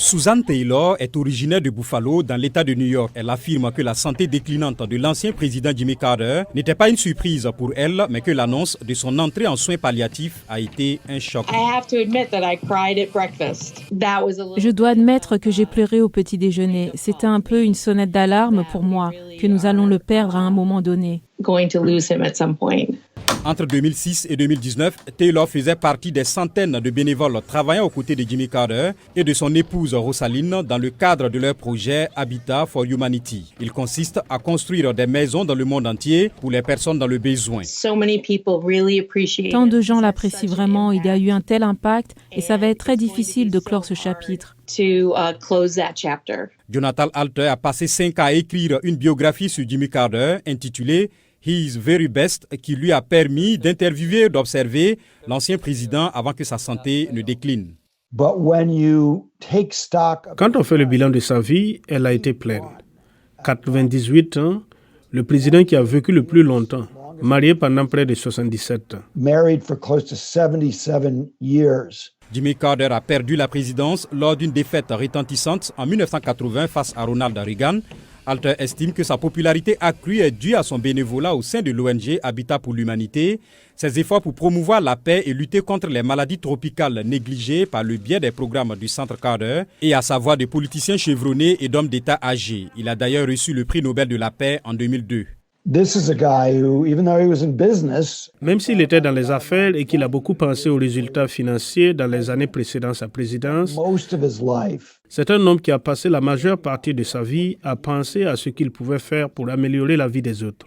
Susan Taylor est originaire de Buffalo, dans l'État de New York. Elle affirme que la santé déclinante de l'ancien président Jimmy Carter n'était pas une surprise pour elle, mais que l'annonce de son entrée en soins palliatifs a été un choc. Je dois admettre que j'ai pleuré au petit déjeuner. C'était un peu une sonnette d'alarme pour moi, que nous allons le perdre à un moment donné. Entre 2006 et 2019, Taylor faisait partie des centaines de bénévoles travaillant aux côtés de Jimmy Carter et de son épouse Rosaline dans le cadre de leur projet Habitat for Humanity. Il consiste à construire des maisons dans le monde entier pour les personnes dans le besoin. Tant de gens l'apprécient vraiment, il y a eu un tel impact et ça va être très difficile de clore ce chapitre. Jonathan Alter a passé 5 ans à écrire une biographie sur Jimmy Carter intitulée His Very Best, qui lui a permis d'interviewer et d'observer l'ancien président avant que sa santé ne décline. Quand on fait le bilan de sa vie, elle a été pleine. 98 ans, le président qui a vécu le plus longtemps, marié pendant près de 77 ans. Jimmy Carter a perdu la présidence lors d'une défaite retentissante en 1980 face à Ronald Reagan. Alter estime que sa popularité accrue est due à son bénévolat au sein de l'ONG Habitat pour l'Humanité, ses efforts pour promouvoir la paix et lutter contre les maladies tropicales négligées par le biais des programmes du Centre Carter et à sa voix de politiciens chevronnés et d'hommes d'État âgés. Il a d'ailleurs reçu le prix Nobel de la paix en 2002. Même s'il était dans les affaires et qu'il a beaucoup pensé aux résultats financiers dans les années précédant sa présidence, c'est un homme qui a passé la majeure partie de sa vie à penser à ce qu'il pouvait faire pour améliorer la vie des autres.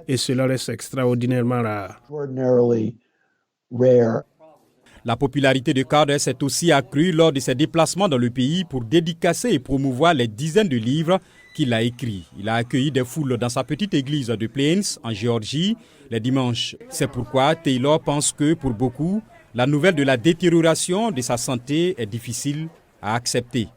Et cela reste extraordinairement rare. La popularité de Carter s'est aussi accrue lors de ses déplacements dans le pays pour dédicacer et promouvoir les dizaines de livres qu'il a écrits. Il a accueilli des foules dans sa petite église de Plains, en Géorgie, les dimanches. C'est pourquoi Taylor pense que, pour beaucoup, la nouvelle de la détérioration de sa santé est difficile à accepter.